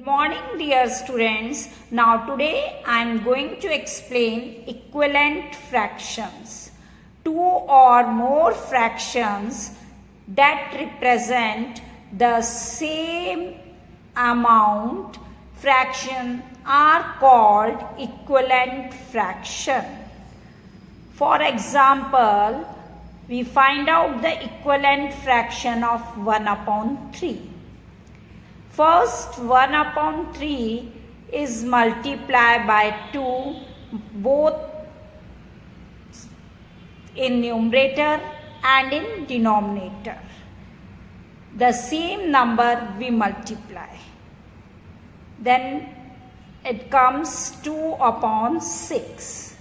Morning dear students. Now today I am going to explain equivalent fractions. Two or more fractions that represent the same amount fraction are called equivalent fraction. For example, we find out the equivalent fraction of 1 upon 3. First, 1 upon 3 is multiplied by 2 both in numerator and in denominator. The same number we multiply. Then it comes 2 upon 6.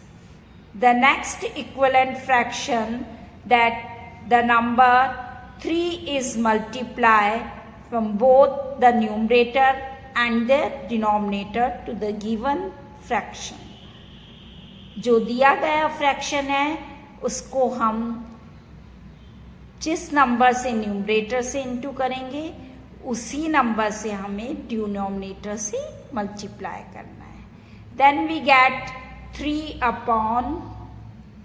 The next equivalent fraction that the number 3 is multiplied from both the numerator and the denominator to the given fraction. जो दिया गया fraction है उसको हम जिस number से numerator से into करेंगे उसी नंबर से हमें डिनोमिनेटर से मल्टीप्लाई करना है. Then we get 3 upon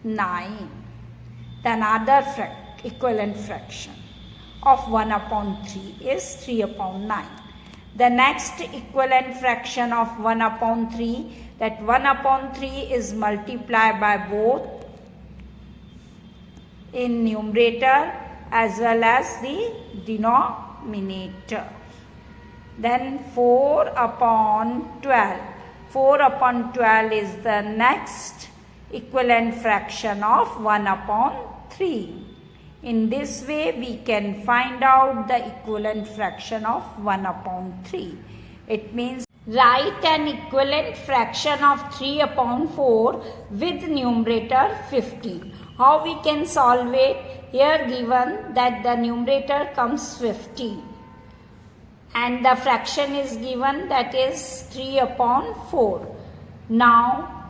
9. The another equivalent fraction of 1 upon 3 is 3 upon 9. The next equivalent fraction of 1 upon 3, that 1 upon 3 is multiplied by both in numerator as well as the denominator. Then 4 upon 12. 4 upon 12 is the next equivalent fraction of 1 upon 3. In this way, we can find out the equivalent fraction of 1 upon 3. It means write an equivalent fraction of 3 upon 4 with numerator 15. How we can solve it? Here given that the numerator comes 15 and the fraction is given, that is 3 upon 4. Now,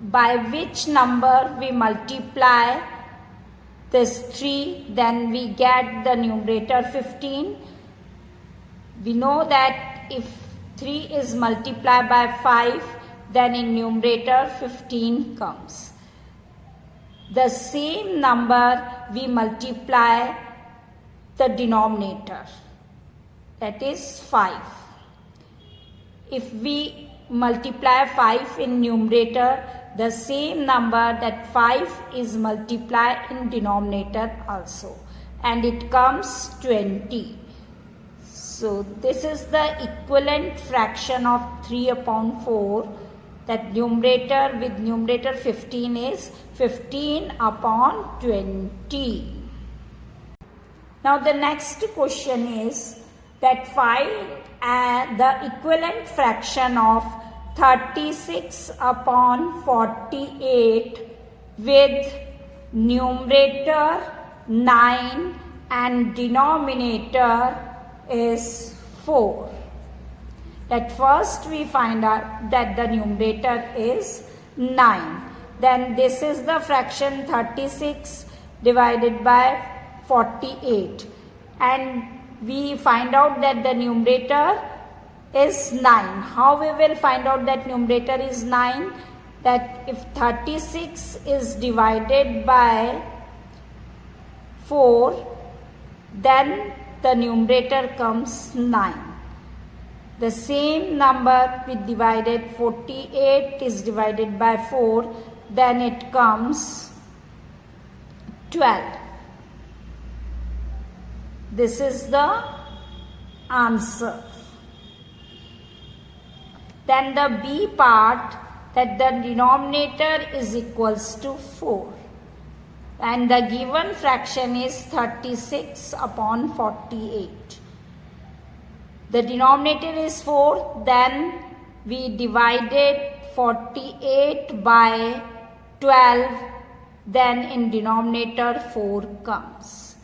by which number we multiply this 3, then we get the numerator 15. We know that if 3 is multiplied by 5, then in numerator 15 comes. The same number we multiply the denominator, that is 5. If we multiply 5 in numerator, the same number that 5 is multiplied in denominator also, and it comes 20. So this is the equivalent fraction of 3 upon 4, that numerator with numerator 15 is 15 upon 20. Now the next question is that find the equivalent fraction of 36 upon 48 with numerator 9 and denominator is 4. At first we find out that the numerator is 9. Then this is the fraction 36 divided by 48. And we find out that the numerator is 9. How we will find out that numerator is 9? That if 36 is divided by 4, then the numerator comes 9. The same number we divided 48 is divided by 4, then it comes 12. This is the answer. Then the B part, that the denominator is equals to 4. And the given fraction is 36 upon 48. The denominator is 4, then we divided 48 by 12, then in denominator 4 comes.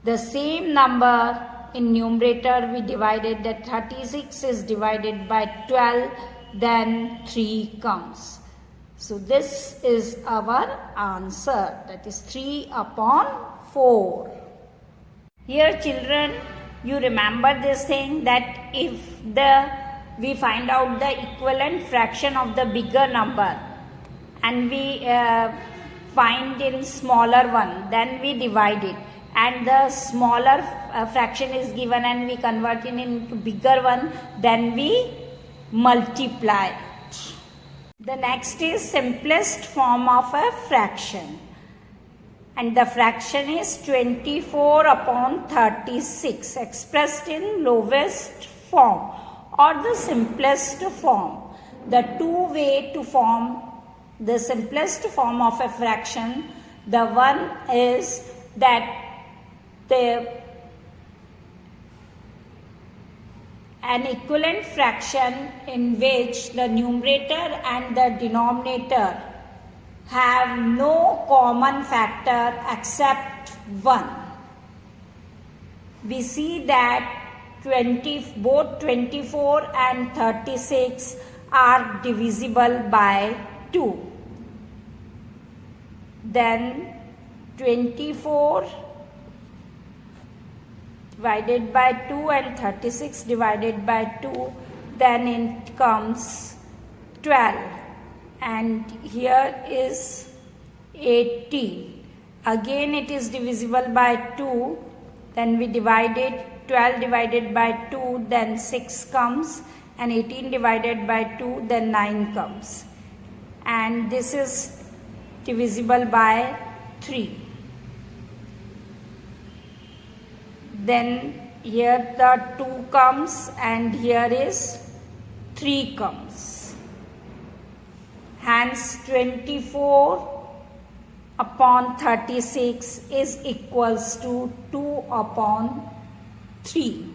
The same number in numerator we divided, that 36 is divided by 12, then 3 comes. So this is our answer, that is 3 upon 4. Here children, You remember this thing that if we find out the equivalent fraction of the bigger number and we find in smaller one, then we divide it, and the smaller fraction is given and we convert it into bigger one, then we multiply it. The next is simplest form of a fraction, and the fraction is 24 upon 36 expressed in lowest form or the simplest form. The two way to form the simplest form of a fraction, the one is that an equivalent fraction in which the numerator and the denominator have no common factor except 1. We see that both 24 and 36 are divisible by 2. Then 24 divided by 2 and 36 divided by 2, then it comes 12, and here is 18. Again it is divisible by 2, then we divide it, 12 divided by 2, then 6 comes, and 18 divided by 2, then 9 comes, and this is divisible by 3. Then here the 2 comes and here is 3 comes. Hence 24 upon 36 is equals to 2 upon 3.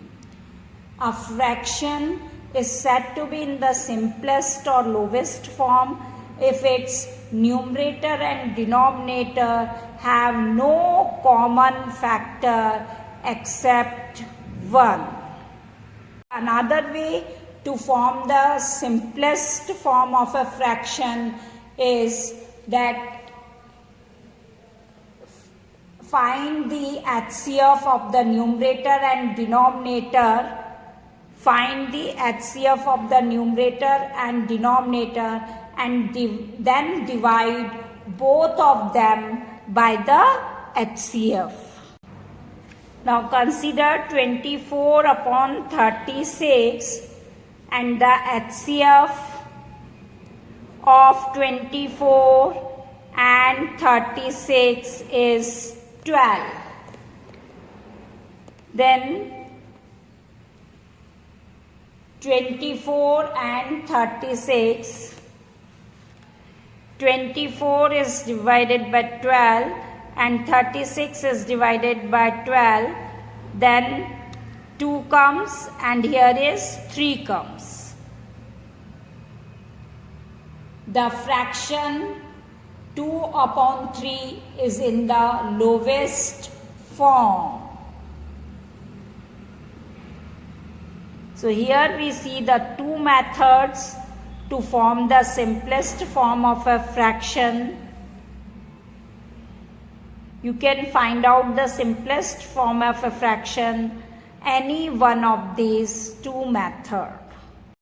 A fraction is said to be in the simplest or lowest form if its numerator and denominator have no common factor except 1. Another way to form the simplest form of a fraction is that find the HCF of the numerator and denominator. Find the HCF of the numerator and denominator and then divide both of them by the HCF. Now consider 24 upon 36 and the HCF of 24 and 36 is 12. Then 24 and 36, 24 is divided by 12 and 36 is divided by 12, then 2 comes and here is 3 comes. The fraction 2 upon 3 is in the lowest form. So here we see the two methods to form the simplest form of a fraction. You can find out the simplest form of a fraction any one of these two methods.